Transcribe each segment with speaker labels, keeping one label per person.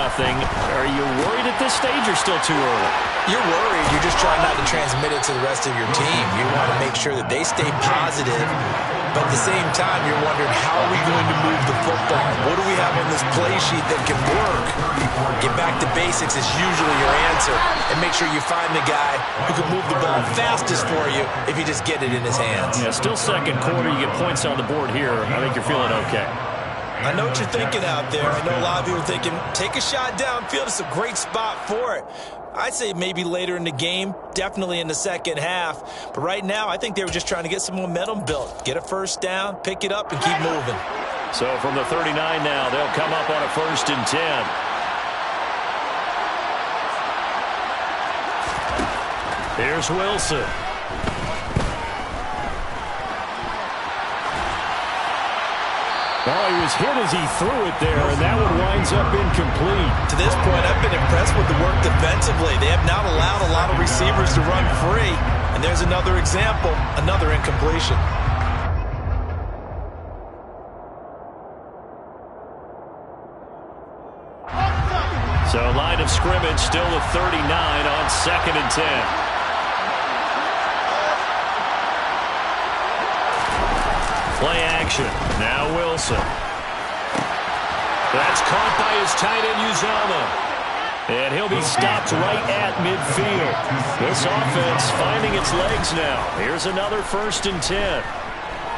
Speaker 1: Are you worried at this stage or still too early?
Speaker 2: You're worried. You're just trying not to transmit it to the rest of your team. You want to make sure that they stay positive, but at the same time, you're wondering, how are we going to move the football? What do we have on this play sheet that can work? Get back to basics is usually your answer, and make sure you find the guy who can move the ball fastest for you if you just get it in his hands.
Speaker 1: Yeah, still second quarter. You get points on the board here. I think you're feeling okay.
Speaker 2: I know what you're thinking out there. I know a lot of you are thinking, take a shot downfield. It's a great spot for it. I'd say maybe later in the game, definitely in the second half. But right now, I think they were just trying to get some momentum built. Get a first down, pick it up, and keep moving.
Speaker 1: So from the 39 now, they'll come up on a 1st and 10. Here's Wilson. Oh, he was hit as he threw it there, and that one winds up incomplete.
Speaker 2: To this point, I've been impressed with the work defensively. They have not allowed a lot of receivers to run free. And there's another example, another incompletion.
Speaker 1: So line of scrimmage still the 39 on 2nd and 10. Play action. Now Wilson. That's caught by his tight end, Uzomah. And he'll be stopped right at midfield. This offense finding its legs now. Here's another 1st and 10.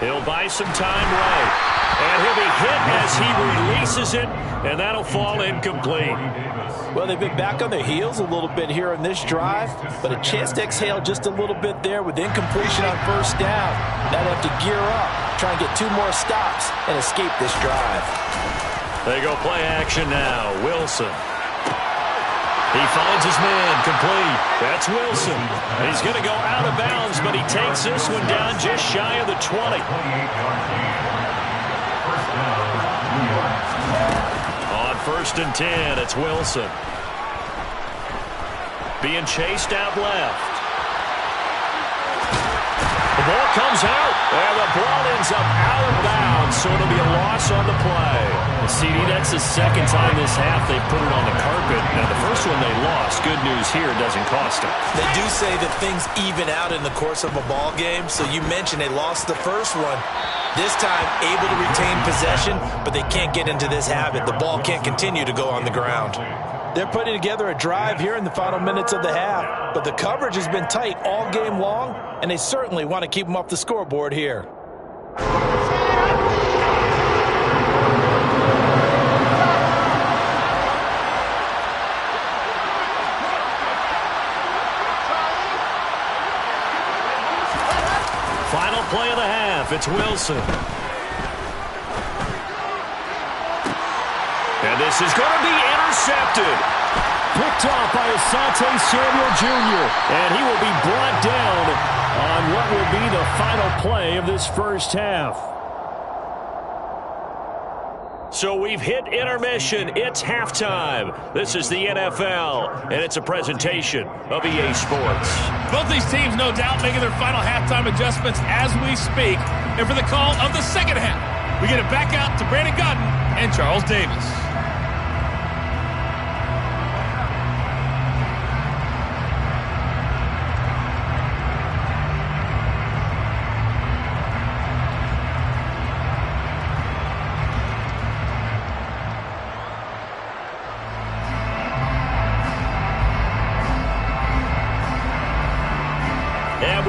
Speaker 1: He'll buy some time right. And he'll be hit as he releases it, and that'll fall incomplete.
Speaker 2: Well, they've been back on their heels a little bit here in this drive, but a chance to exhale just a little bit there with incompletion on 1st down. Now they have to gear up, try and get 2 more stops and escape this drive.
Speaker 1: They go play action now. Wilson. He finds his man, complete. That's Wilson. He's going to go out of bounds, but he takes this one down just shy of the 20. On 1st and 10, it's Wilson. Being chased out left. The ball comes out, and the ball ends up out of bounds, so it'll be a loss on the play. CD, that's the second time this half they put it on the carpet. Now, the first one they lost. Good news here, it doesn't cost them.
Speaker 2: They do say that things even out in the course of a ball game, so you mentioned they lost the first one. This time, able to retain possession, but they can't get into this habit. The ball can't continue to go on the ground. They're putting together a drive here in the final minutes of the half, but the coverage has been tight all game long, and they certainly want to keep them off the scoreboard here.
Speaker 1: Final play of the half, it's Wilson. And this is going to be intercepted. Picked off by Asante Samuel Jr. And he will be brought down on what will be the final play of this first half. So we've hit intermission. It's halftime. This is the NFL, and it's a presentation of EA Sports.
Speaker 3: Both these teams, no doubt, making their final halftime adjustments as we speak. And for the call of the second half, we get it back out to Brandon Gaudin and Charles Davis.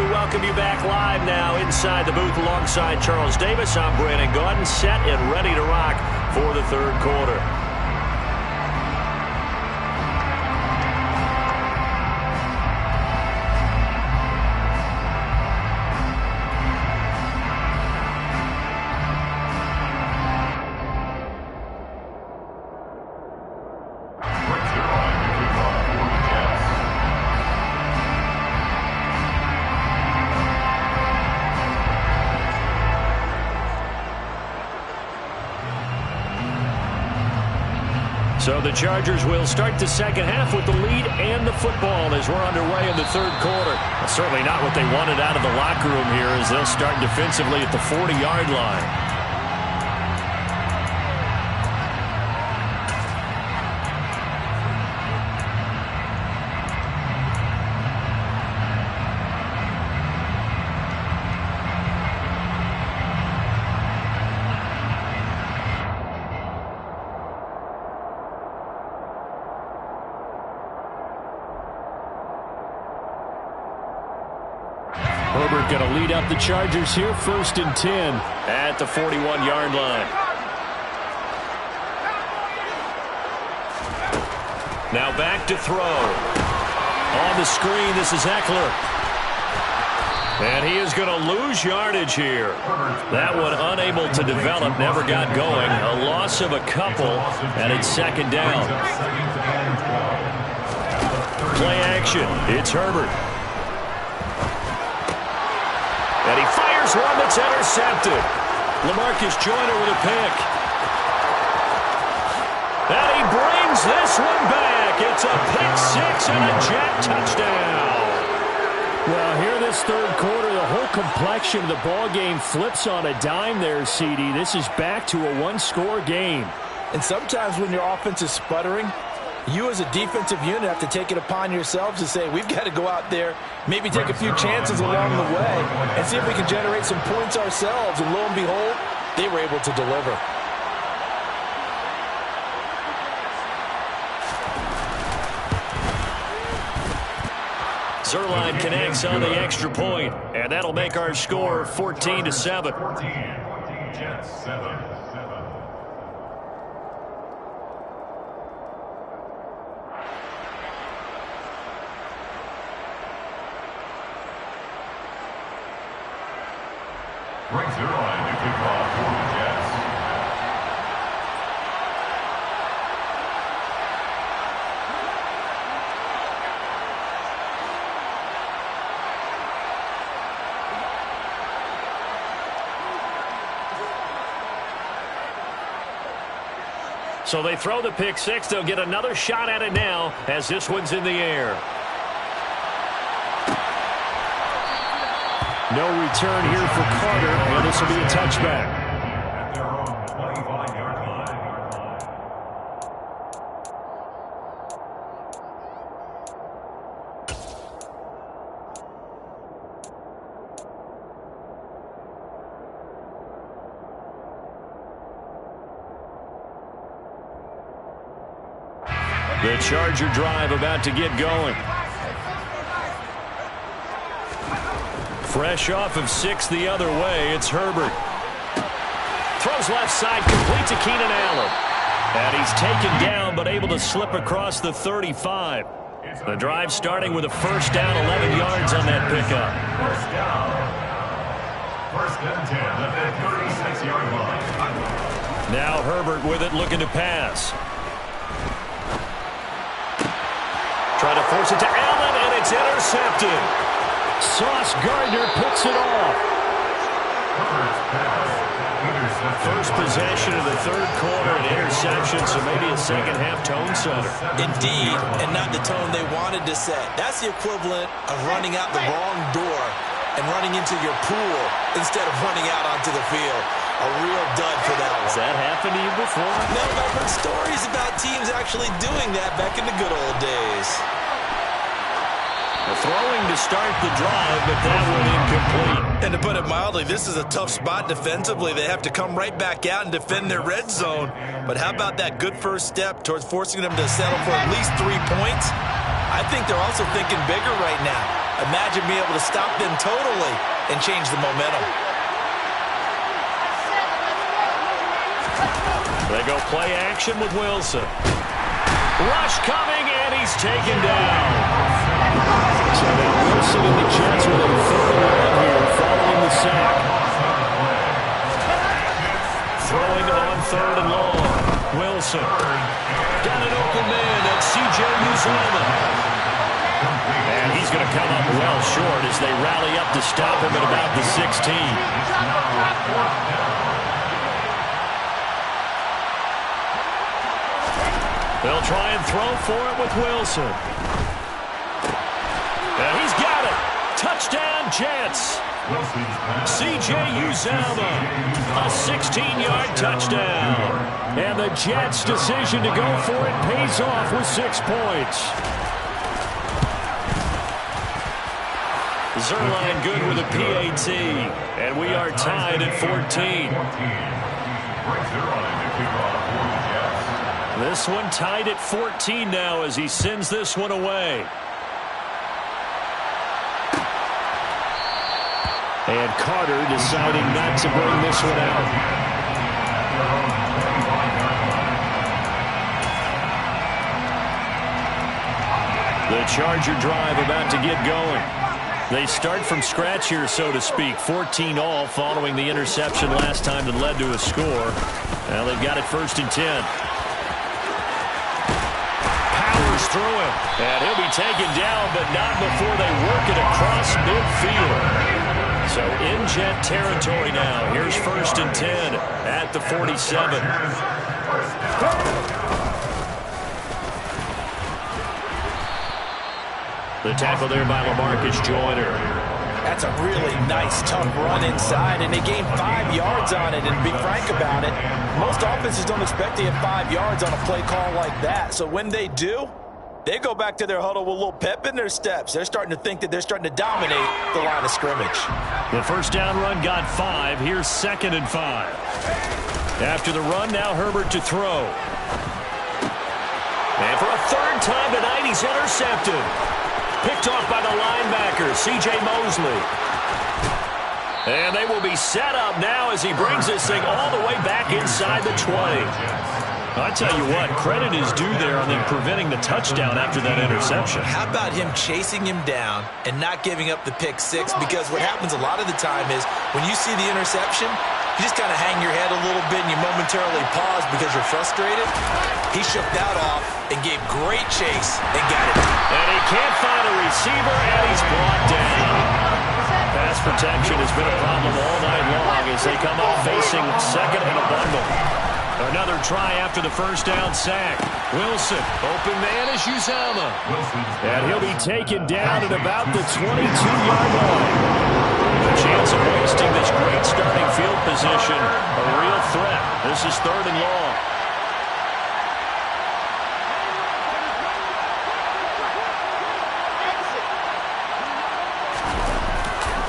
Speaker 1: Welcome you back live now inside the booth alongside Charles Davis. I'm Brandon Gaudin, set and ready to rock for the third quarter. So the Chargers will start the second half with the lead and the football as we're underway in the third quarter. Certainly not what they wanted out of the locker room here as they'll start defensively at the 40-yard line. Herbert going to lead up the Chargers here, 1st and 10 at the 41-yard line. Now back to throw. On the screen, this is Eckler. And he is going to lose yardage here. That one unable to develop, never got going. A loss of a couple, and it's 2nd down. Play action. It's Herbert. And he fires one that's intercepted. LaMarcus Joyner with a pick. And he brings this one back. It's a pick 6 and a Jet touchdown. Well, here this 3rd quarter, the whole complexion of the ball game flips on a dime there, CD. This is back to a 1-score game.
Speaker 2: And sometimes when your offense is sputtering, you as a defensive unit have to take it upon yourselves to say, we've got to go out there, maybe take a few chances along the way, and see if we can generate some points ourselves. And lo and behold, they were able to deliver.
Speaker 1: Zuerlein connects on the extra point, and that'll make our score 14-7.
Speaker 4: 14, Jets 7. Frank Zuerlein to kick off for the Jets.
Speaker 1: So they throw the pick 6. They'll get another shot at it now as this one's in the air. No return here for Carter, and this will be a touchback.
Speaker 4: At their own 25-yard line.
Speaker 1: The Charger drive about to get going. Fresh off of 6 the other way, it's Herbert. Throws left side, complete to Keenan Allen. And he's taken down, but able to slip across the 35. The drive starting with a 1st down, 11 yards on that pickup.
Speaker 4: 1st down. 1st and 10 at the 36-yard line.
Speaker 1: Now Herbert with it, looking to pass. Trying to force it to Allen, and it's intercepted. Sauce Gardner puts it off. First possession of the 3rd quarter, an interception, so maybe a second-half tone setter.
Speaker 2: Indeed, and not the tone they wanted to set. That's the equivalent of running out the wrong door and running into your pool instead of running out onto the field. A real dud for that one.
Speaker 1: Has that happened to you before?
Speaker 2: No, I've heard stories about teams actually doing that back in the good old days.
Speaker 1: Throwing to start the drive, but that one incomplete.
Speaker 2: And to put it mildly, this is a tough spot defensively. They have to come right back out and defend their red zone. But how about that good first step towards forcing them to settle for at least 3 points? I think they're also thinking bigger right now. Imagine being able to stop them totally and change the momentum.
Speaker 1: They go play action with Wilson. Rush coming, and he's taken down. So now Wilson and the Jets with a 3rd and 1 here following the sack. Throwing on 3rd and long. Wilson. Got an open man. That's C.J. Uzomah. And he's going to come up well short as they rally up to stop him at about the 16. They'll try and throw for it with Wilson. And he's got it. Touchdown, Jets. C.J. Uzomah, a 16-yard touchdown. And the Jets' decision to go for it pays off with 6 points. Zuerlein good with a PAT. And we are tied at 14. This one tied at 14 now as he sends this one away. And Carter deciding not to bring this one out. The Charger drive about to get going. They start from scratch here, so to speak. 14-all following the interception last time that led to a score. Now they've got it 1st and 10. Powers through him. And he'll be taken down, but not before they work it across midfield. So in Jet territory now. Here's 1st and 10 at the 47. The tackle there by LaMarcus Joyner.
Speaker 2: That's a really nice, tough run inside, and they gained 5 yards on it. And to be frank about it, most offenses don't expect to get 5 yards on a play call like that. So when they do, they go back to their huddle with a little pep in their steps. They're starting to think that they're starting to dominate the line of scrimmage.
Speaker 1: The first down run got 5. Here's 2nd and 5. After the run, now Herbert to throw. And for a 3rd time tonight, he's intercepted. Picked off by the linebacker, C.J. Mosley. And they will be set up now as he brings this thing all the way back inside the 20. I tell you what, credit is due there on them preventing the touchdown after that interception.
Speaker 2: How about him chasing him down and not giving up the pick 6? Because what happens a lot of the time is when you see the interception, you just kind of hang your head a little bit and you momentarily pause because you're frustrated. He shook that off and gave great chase and got it.
Speaker 1: And he can't find a receiver, and he's brought down. Pass protection has been a problem all night long as they come up facing 2nd and a bundle. Another try after the first down sack. Wilson, open man is Uzomah. And he'll be taken down at about the 22-yard line. A chance of wasting this great starting field position. A real threat. This is 3rd and long.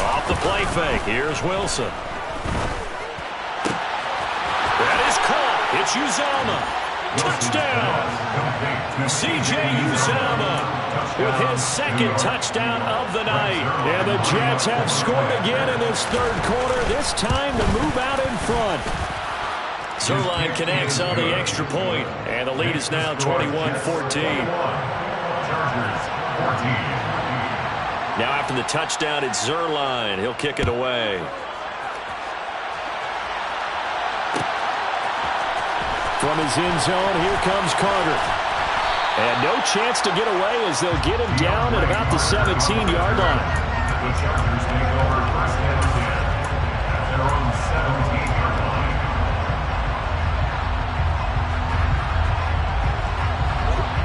Speaker 1: Off the play fake. Here's Wilson. That is caught. It's Uzomah. Touchdown. C.J. Uzomah with his 2nd touchdown of the night. And the Jets have scored again in this 3rd quarter. This time to move out in front. Zuerlein connects on the extra point. And the lead is now 21-14. Now after the touchdown, it's Zuerlein. He'll kick it away. From his end zone, here comes Carter. And no chance to get away as they'll get him down at about the 17-yard line.
Speaker 4: The Chargers take over 1st and 10 at their own 17-yard line.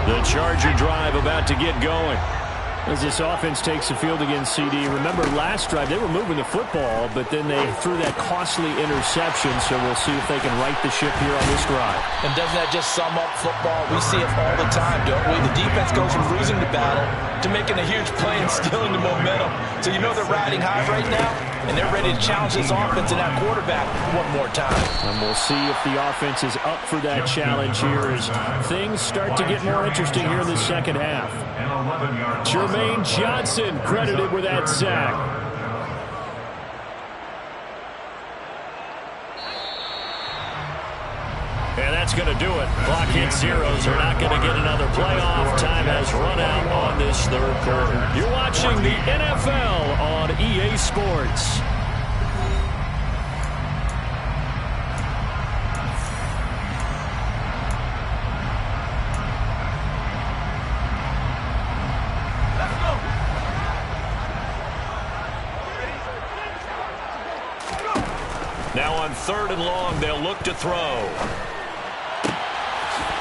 Speaker 1: The Charger drive about to get going. As this offense takes the field against CD. Remember last drive, they were moving the football, but then they threw that costly interception, so we'll see if they can right the ship here on this drive.
Speaker 2: And doesn't that just sum up football? We see it all the time, don't we? The defense goes from losing the battle to making a huge play and stealing the momentum. So you know they're riding high right now, and they're ready to challenge this offense and that quarterback one more time.
Speaker 1: And we'll see if the offense is up for that challenge here as things start to get more interesting here in the 2nd half. Jermaine Johnson credited with that sack. And that's going to do it. Clock hits zeros. They're not going to get another playoff. Time has run out on this 3rd quarter. You're watching the NFL on EA Sports. Now on 3rd and long, they'll look to throw.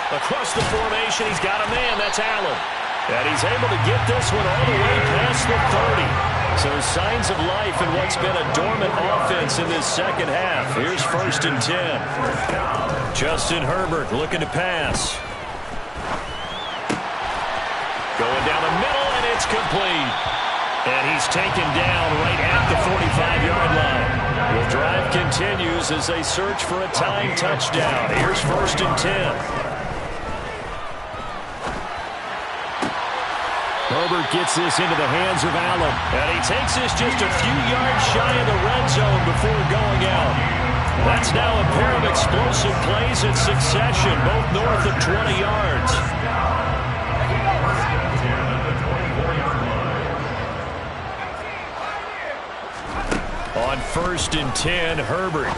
Speaker 1: Across the formation, he's got a man. That's Allen. And he's able to get this one all the way past the 30. So signs of life in what's been a dormant offense in this 2nd half. Here's 1st and 10. Justin Herbert looking to pass. Going down the middle, and it's complete. And he's taken down right at the 45-yard line. The drive continues as they search for a tying touchdown. Here's 1st and 10. Herbert gets this into the hands of Allen. And he takes this just a few yards shy of the red zone before going out. That's now a pair of explosive plays in succession, both north of 20 yards. On 1st and 10, Herbert.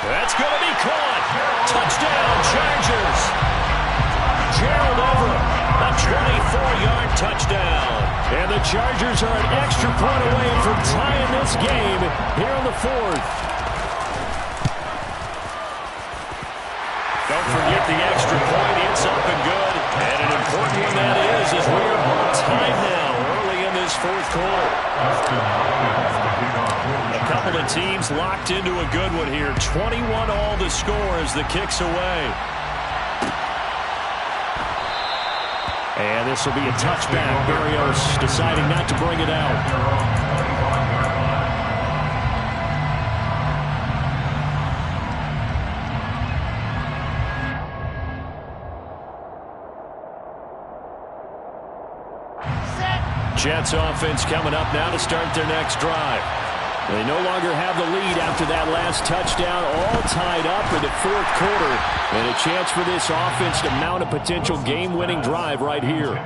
Speaker 1: That's going to be caught. Touchdown, Chargers. Gerald Everett, a 24-yard touchdown. And the Chargers are an extra point away from tying this game here in the 4th. Don't forget the extra point. It's up and good. And an important one that is, as we are on time now early in this 4th quarter. A couple of teams locked into a good one here. 21 all the score as the kick's away. And this will be a touchback. Berrios deciding not to bring it out. Jets offense coming up now to start their next drive. They no longer have the lead after that last touchdown, all tied up in the 4th quarter. And a chance for this offense to mount a potential game-winning drive right here.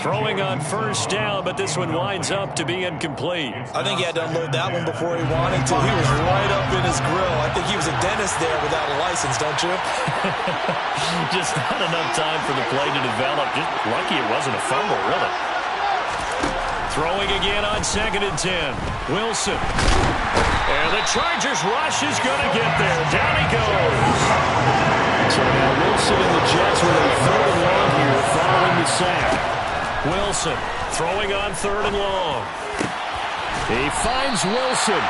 Speaker 1: Throwing on 1st down, but this one winds up to be incomplete.
Speaker 2: I think he had to unload that one before he wanted to. He was right up in his grill. I think he was a dentist there without a license, don't you?
Speaker 1: Just not enough time for the play to develop. Just lucky it wasn't a fumble, really. Throwing again on 2nd and 10. Wilson. And the Chargers rush is going to get there. Down he goes. So now Wilson and the Jets with a 3rd and long here following the sack. Wilson throwing on 3rd and long. He finds Wilson.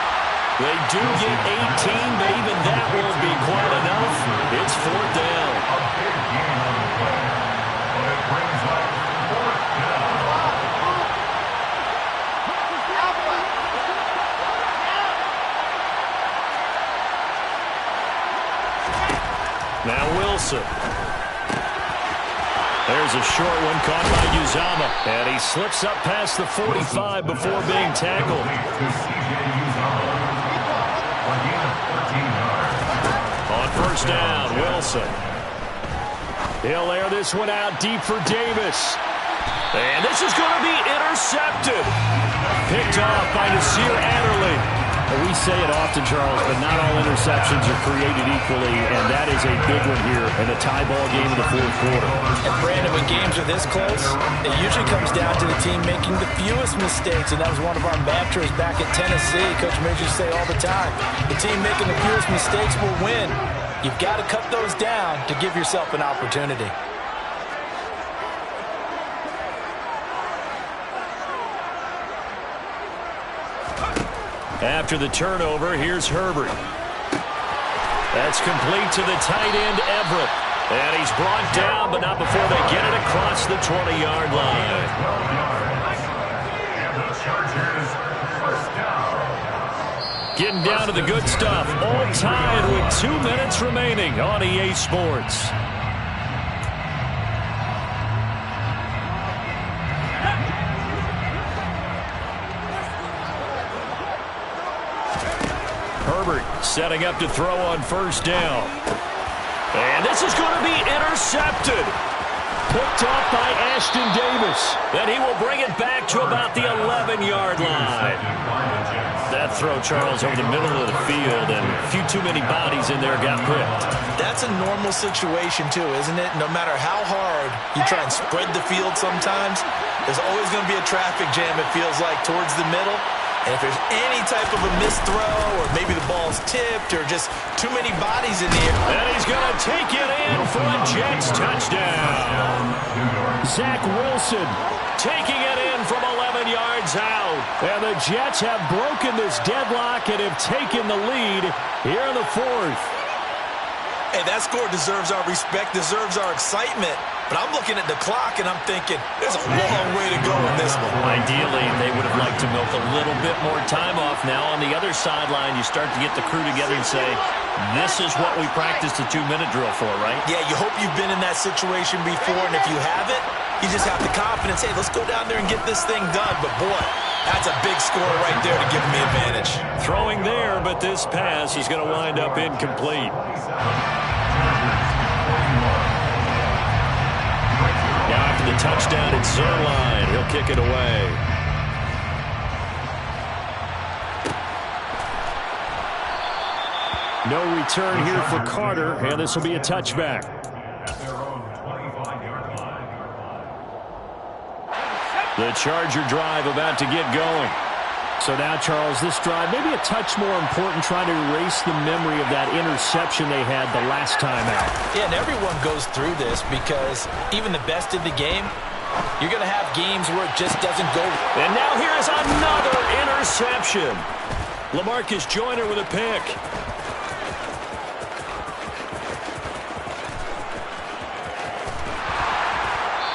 Speaker 1: They do get 18, but even that won't be quite enough. It's 4th down.
Speaker 4: A big game on the play, but it brings up 4th down.
Speaker 1: Now Wilson. There's a short one caught by Uzomah. And he slips up past the 45 before being tackled. On 1st down, Wilson. He'll air this one out deep for Davis. And this is going to be intercepted. Picked off by Nasir Adderley.
Speaker 5: We say it often, Charles, but not all interceptions are created equally, and that is a big one here in a tie ball game in the 4th quarter.
Speaker 2: And Brandon, when games are this close, it usually comes down to the team making the fewest mistakes, and that was one of our mantras back at Tennessee. Coach Midge used to say all the time, the team making the fewest mistakes will win. You've got to cut those down to give yourself an opportunity.
Speaker 1: After the turnover, here's Herbert. That's complete to the tight end, Everett. And he's brought down, but not before they get it across the 20-yard line.
Speaker 4: And the Chargers, 1st down.
Speaker 1: Getting down to the good stuff. All tied with 2 minutes remaining on EA Sports. Herbert setting up to throw on 1st down. And this is going to be intercepted. Picked off by Ashton Davis. Then he will bring it back to about the 11-yard line. That throw, Charles, over the middle of the field, and a few too many bodies in there got picked.
Speaker 2: That's a normal situation, too, isn't it? No matter how hard you try and spread the field sometimes, there's always going to be a traffic jam, it feels like, towards the middle. And if there's any type of a missed throw, or maybe the ball's tipped, or just too many bodies in the air.
Speaker 1: And he's going to take it in for a Jets touchdown. Zach Wilson taking it in from 11 yards out. And the Jets have broken this deadlock and have taken the lead here in the 4th.
Speaker 2: Hey, that score deserves our respect, deserves our excitement. But I'm looking at the clock, and I'm thinking, there's a long way to go in this one.
Speaker 1: Ideally, they would have liked to milk a little bit more time off. Now, on the other sideline, you start to get the crew together and say, this is what we practiced the 2-minute drill for, right?
Speaker 2: Yeah, you hope you've been in that situation before, and if you haven't, you just have the confidence, hey, let's go down there and get this thing done. But, boy, that's a big score right there to give them the advantage.
Speaker 1: Throwing there, but this pass is going to wind up incomplete. Now after the touchdown at Zuerlein, he'll kick it away. No return here for Carter, and this will be a touchback. The Charger drive about to get going.
Speaker 5: So now, Charles, this drive maybe a touch more important, trying to erase the memory of that interception they had the last time out.
Speaker 2: Yeah, and everyone goes through this because even the best in the game, you're going to have games where it just doesn't go.
Speaker 1: And now here is another interception. LaMarcus Joyner with a pick.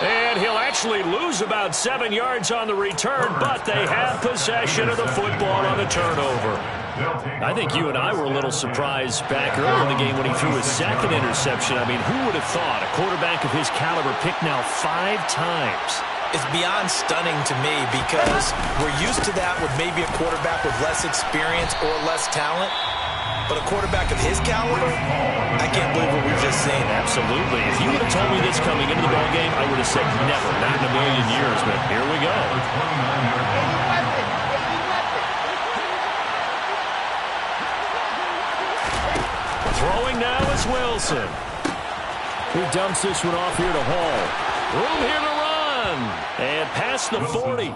Speaker 1: And he'll actually lose about 7 yards on the return, but they have possession of the football on the turnover. I think you and I were a little surprised back early in the game when he threw his second interception. I mean, who would have thought a quarterback of his caliber picked now 5 times?
Speaker 2: It's beyond stunning to me because we're used to that with maybe a quarterback with less experience or less talent. But a quarterback of his caliber, I can't believe what we've just seen.
Speaker 1: Absolutely. If you would have told me this coming into the ballgame, I would have said never, not in a million years. But here we go. Throwing now is Wilson.
Speaker 5: He dumps this one off here to Hall.
Speaker 1: Room here to run. And past the 40.